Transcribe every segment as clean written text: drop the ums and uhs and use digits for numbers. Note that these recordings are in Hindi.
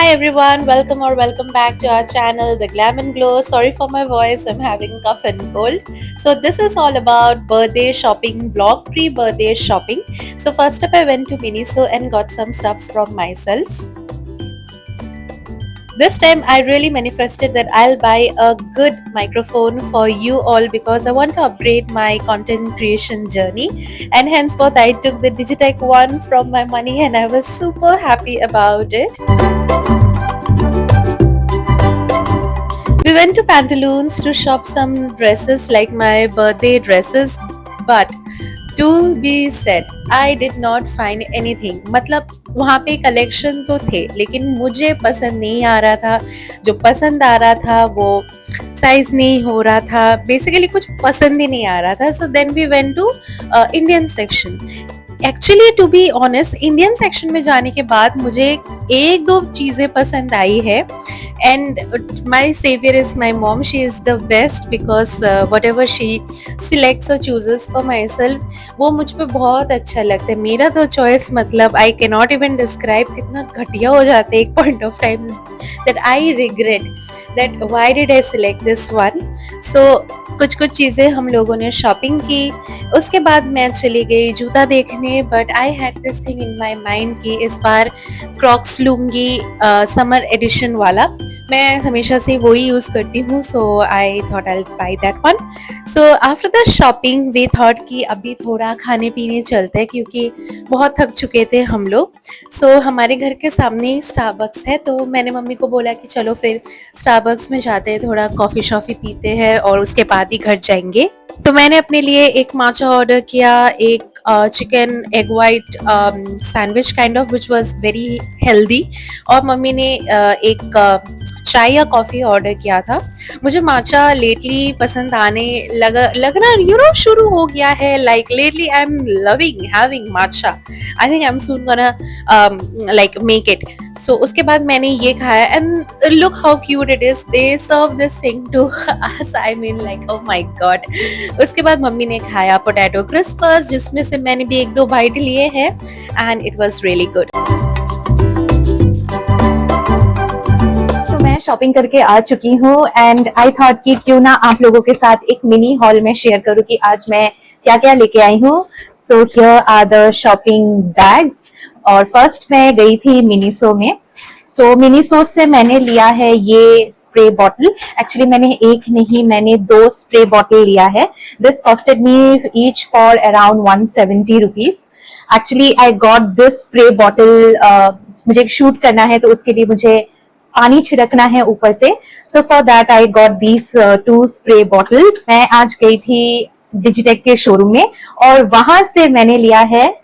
Hi everyone, welcome back to our channel, The Glam and Glow. Sorry for my voice, I'm having cough and cold. So this is all about birthday shopping vlog, pre-birthday shopping. So first up I went to Miniso and got some stuffs from myself. This time I really manifested that I'll buy a good microphone for you all because I want to upgrade my content creation journey, and henceforth I took the Digitech one from my money and I was super happy about it. We went to Pantaloons to shop some dresses like my birthday dresses, but to be said, I did not find anything. मतलब वहाँ पे कलेक्शन तो थे लेकिन मुझे पसंद नहीं आ रहा था. जो पसंद आ रहा था वो साइज नहीं हो रहा था. बेसिकली कुछ पसंद ही नहीं आ रहा था. So then we went to Indian section. Actually to be honest, Indian section में जाने के बाद मुझे एक दो चीज़ें पसंद आई है. And my saviour is my mom. She is the best because whatever she selects और चूजेस फॉर माई सेल्फ, वो मुझ पर बहुत अच्छा लगता है. मेरा तो चॉइस मतलब I can not even describe कितना घटिया हो जाता है एक point of time that I regret that why did I select this one. So कुछ कुछ चीज़ें हम लोगों ने शॉपिंग की. उसके बाद मैं चली गई जूता देखने. But I had this thing in my mind कि इस बार क्रॉक्स लूँगी समर एडिशन वाला. मैं हमेशा से वही यूज़ करती हूँ. So I thought I buy that one. So after the shopping we thought कि अभी थोड़ा खाने पीने चलते हैं क्योंकि बहुत थक चुके थे हम लोग. सो हमारे घर के सामने ही स्टारबक्स है, तो मैंने मम्मी को बोला कि चलो फिर स्टारबक्स में जाते हैं, थोड़ा कॉफ़ी शॉफ़ी पीते हैं और उसके बाद ही घर जाएंगे. तो मैंने अपने लिए एक माचा ऑर्डर किया, एक chicken egg white sandwich kind of which was very healthy, और मम्मी ने एक चाय या कॉफ़ी ऑर्डर किया था. मुझे माचा लेटली पसंद आने लगना शुरू हो गया है. Like lately I am loving having matcha. I think I am soon gonna like make it. So उसके बाद मैंने ये खाया and look how cute it is. They serve this thing to us. I mean like oh my god. उसके बाद मम्मी ने खाया पोटैटो क्रिस्पर्स, जिसमें से मैंने भी एक दो बाइट लिए हैं and it was really good. मैं शॉपिंग करके आ चुकी हूँ एंड आई थॉट कि क्यों ना आप लोगों के साथ एक मिनी हॉल में शेयर करूँ कि आज मैं क्या क्या लेके आई हूँ. So here are the shopping bags. और फर्स्ट मैं गई थी मिनीसो में. सो मिनीसो से मैंने लिया है ये स्प्रे बॉटल. एक्चुअली मैंने एक नहीं, मैंने दो स्प्रे बॉटल लिया है. This costed me each for around 170 rupees. Actually I got this spray bottle. मुझे शूट करना है तो उसके लिए मुझे पानी छिड़कना है ऊपर से. So for that I got these two spray bottles. मैं आज गई थी डिजिटेक के शोरूम में और वहां से मैंने लिया है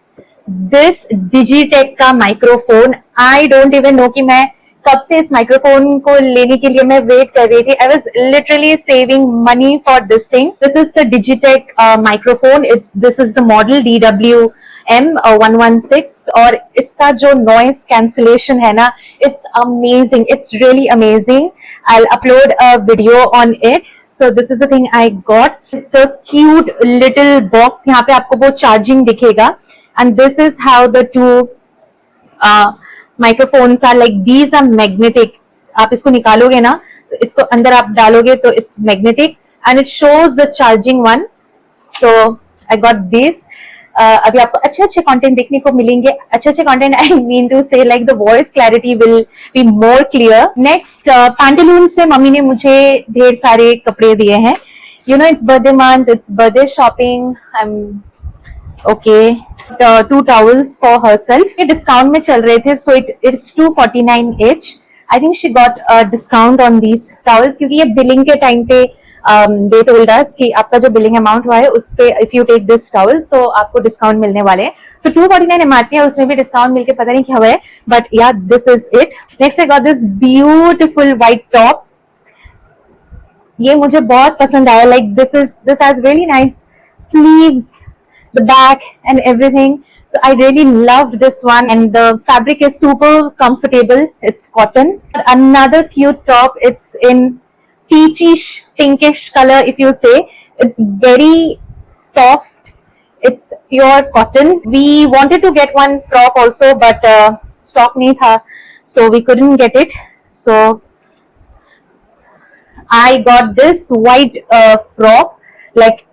दिस डिजिटेक का microphone. I don't even know कि मैं कब से इस माइक्रोफोन को लेने के लिए मैं वेट कर रही थी. I was literally saving money for this thing. This is the Digitek microphone. This is the model DWM116 और इसका जो नॉइस कैंसिलेशन है ना, it's amazing. It's really amazing. I upload a video on it. So this is the thing I got. It's the cute little box. यहाँ पे आपको वो चार्जिंग दिखेगा. And this is how the two microphones are. Like these are magnetic. आप इसको निकालोगे ना तो इसको अंदर आप डालोगे तो it's magnetic and it shows the charging one. So I got this. अभी आपको अच्छे अच्छे कंटेंट देखने को मिलेंगे. अच्छे अच्छे कंटेंट आई मीन टू से like the voice clarity will be more clear. Next pantaloon से मम्मी ने मुझे ढेर सारे कपड़े दिए हैं. You know it's birthday month, it's birthday shopping. I am okay. 2 towels for herself. ये डिस्काउंट में चल रहे थे, so it's 249 each. I think she got discount on these towels क्योंकि ये बिलिंग के टाइम पे दे टोल्ड अस कि आपका जो बिलिंग अमाउंट हुआ है उस पे if you take this towels तो आपको डिस्काउंट मिलने वाले हैं. सो 249 MRP है, उसमें भी डिस्काउंट मिलके पता नहीं क्या हुआ है, बट या this is it. Next I got this beautiful white top. ये मुझे बहुत पसंद आया. Like this has really nice sleeves, the back and everything. So I really loved this one and the fabric is super comfortable. It's cotton. Another cute top. It's in peachish pinkish color if you say. It's very soft. It's pure cotton. We wanted to get one frock also but stock nahi tha. so we couldn't get it. So I got this white frock, like,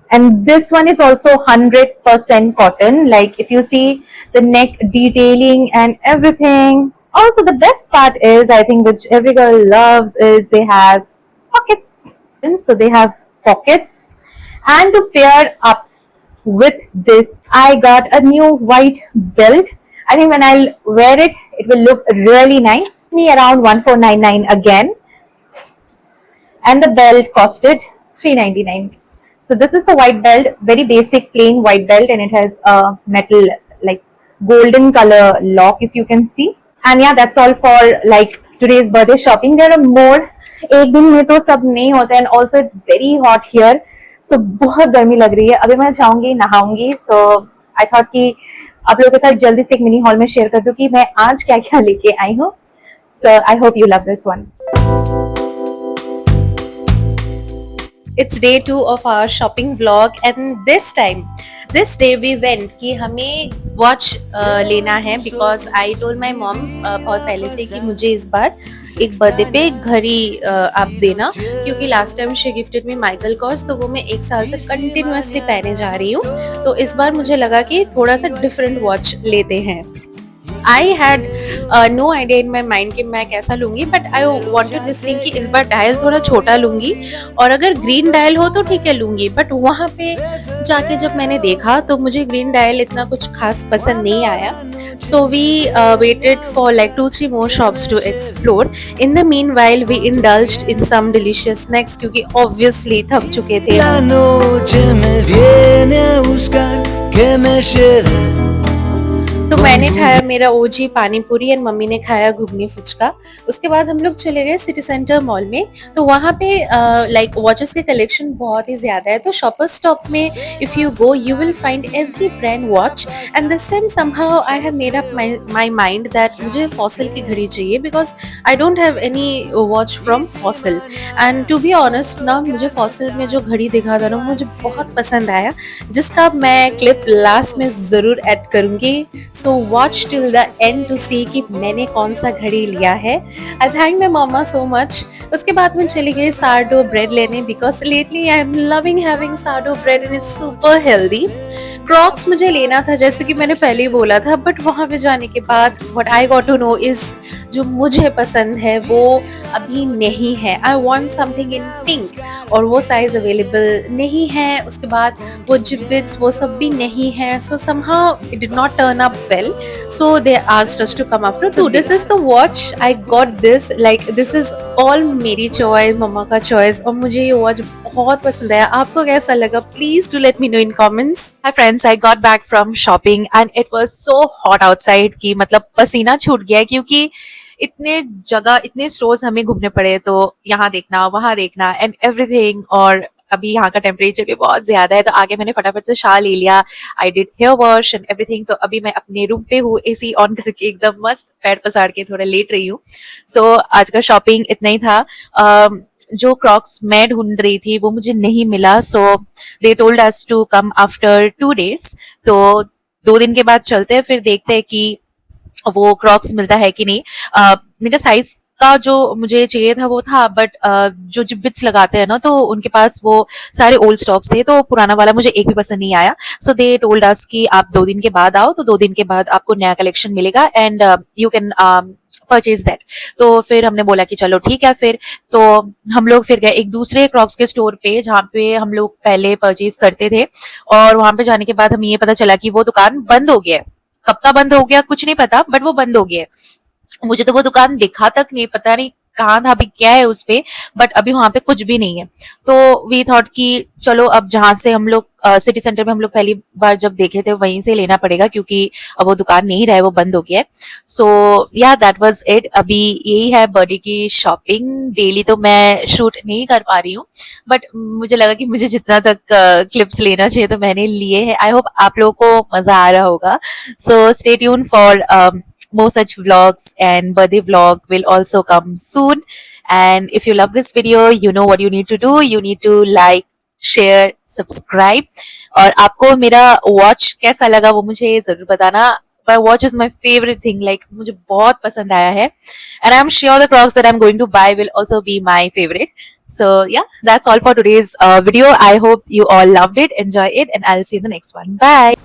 and this one is also 100% cotton. Like, if you see the neck detailing and everything. Also, the best part is, I think, which every girl loves, is they have pockets. So they have pockets, and to pair up with this, I got a new white belt. I think when I'll wear it, it will look really nice. Me around 1499 again, and the belt costed 399. So this is the white belt, very basic plain white belt, and it has a metal, like, golden color lock, if you can see. And yeah, that's all for like today's birthday shopping. There are more. एक दिन में तो सब नहीं होता, and also it's very hot here, so बहुत गर्मी लग रही है. अभी मैं जाऊंगी नहाऊंगी. So I thought कि आप लोगों के साथ जल्दी से एक मिनी हॉल में शेयर कर दूं कि मैं आज क्या क्या लेके आई हूँ. So I hope you love this one. It's day 2 of our shopping vlog, and this day we went कि हमें वॉच लेना है, because I told my mom बहुत पहले से कि मुझे इस बार एक बर्थडे पे घड़ी आप देना, क्योंकि last time she gifted me Michael Kors, तो वो मैं 1 साल से कंटिन्यूअसली पहने जा रही हूँ. तो इस बार मुझे लगा कि थोड़ा सा डिफरेंट वॉच लेते हैं. I had no idea in my mind कि मैं कैसा लूंगी, but I wanted this thing कि इस बार डायल थोड़ा छोटा लूंगी, और अगर ग्रीन डायल हो तो ठीक है लूंगी. बट वहाँ पे जाके जब मैंने देखा तो मुझे ग्रीन डायल इतना कुछ खास पसंद नहीं आया. So we waited for like 2-3 more shops to explore. In the meanwhile we indulged in some delicious snacks, क्योंकि obviously थक चुके थे. La noche me viene a buscar que me lleve. तो मैंने खाया मेरा ओजी पानी पूरी, एंड मम्मी ने खाया घुगनी फुचका. उसके बाद हम लोग चले गए सिटी सेंटर मॉल में. तो वहाँ पे लाइक वॉचेस के कलेक्शन बहुत ही ज़्यादा है. तो शॉपर स्टॉप में if you go you will find every brand watch. And this time somehow I have made up my mind that मुझे फॉसिल की घड़ी चाहिए, because I don't have any watch from Fossil. And to be honest ना, मुझे फॉसिल में जो घड़ी दिखा था ना, मुझे बहुत पसंद आया, जिसका मैं क्लिप लास्ट में ज़रूर ऐड करूँगी. So watch till the end to see कि मैंने कौन सा घड़ी लिया है. I thank my mama so much. उसके बाद मैं चली गई sourdough bread लेने, because lately I am loving having sourdough bread and it's super healthy. Crocs मुझे लेना था, जैसे कि मैंने पहले ही बोला था, बट वहाँ पे जाने के बाद what I got to know is जो मुझे पसंद है वो अभी नहीं है. I want something in pink, और वो साइज अवेलेबल नहीं है. उसके बाद वो जिबिट्स वो सब भी नहीं है. So somehow it did not turn up well. So they asked us to come after. So this is the watch. I got this. Like this is all मेरी चॉइस, मम्मा का चॉइस, और मुझे ये वॉच बहुत पसंद आया. आपको कैसा लगा? Please do let me know in comments. Hi friends, I got back from shopping and it was so hot outside कि मतलब पसीना छूट गया, क्योंकि इतने जगह इतने स्टोर्स हमें घूमने पड़े. तो यहाँ देखना वहाँ देखना एंड एवरीथिंग, और अभी यहाँ का टेम्परेचर भी बहुत ज्यादा है. तो आगे मैंने फटाफट से शाल ले लिया. I did hair wash and everything. तो अभी मैं अपने रूम पे हूँ, एसी ऑन करके एकदम मस्त पैर पसार के थोड़ा लेट रही हूँ. सो आज का शॉपिंग इतना ही था. जो क्रॉक्स मैं ढूंढ रही थी वो मुझे नहीं मिला. So they told us to come after 2 days. तो 2 दिन के बाद चलते हैं, फिर देखते हैं कि वो क्रॉक्स मिलता है कि नहीं. मेरा साइज का जो मुझे चाहिए था वो था, बट जो जिबिट्स लगाते हैं ना, तो उनके पास वो सारे ओल्ड स्टॉक्स थे, तो पुराना वाला मुझे एक भी पसंद नहीं आया. सो दे टोल्ड अस कि आप 2 दिन के बाद आओ, तो 2 दिन के बाद आपको नया कलेक्शन मिलेगा and you can purchase that. तो फिर हमने बोला कि चलो ठीक है. फिर तो हम लोग फिर गए एक दूसरे क्रॉक्स के स्टोर पे, जहाँ पे हम लोग पहले परचेज करते थे, और वहां पे जाने के बाद हमें ये पता चला कि वो दुकान बंद हो गया है. कब का बंद हो गया कुछ नहीं पता, बट वो बंद हो गया है. मुझे तो वो दुकान दिखा तक नहीं, पता नहीं कहाँ था, अभी क्या है उस पे, बट अभी वहां पे कुछ भी नहीं है. तो वी थॉट कि चलो अब जहां से हम लोग सिटी सेंटर में हम लोग पहली बार जब देखे थे वहीं से लेना पड़ेगा, क्योंकि अब वो दुकान नहीं रहा है, वो बंद हो गया है. सो या दैट वाज इट. अभी यही है बर्थडे की शॉपिंग. डेली तो मैं शूट नहीं कर पा रही हूँ, बट मुझे लगा कि मुझे जितना तक क्लिप्स लेना चाहिए तो मैंने लिए हैं. आई होप आप लोगों को मजा आ रहा होगा. So stay tuned for more such vlogs, and birthday vlog will also come soon. And if you love this video, you know what you need to do. You need to like, share, subscribe. और आपको मेरा वॉच कैसा लगा वो मुझे जरूर बताना. my watch is my favorite thing. Like मुझे बहुत पसंद आया है, and I'm sure the Crocs that I'm going to buy will also be my favorite. So yeah, that's all for today's video. I hope you all loved it, enjoy it, and I'll see you in the next one. Bye.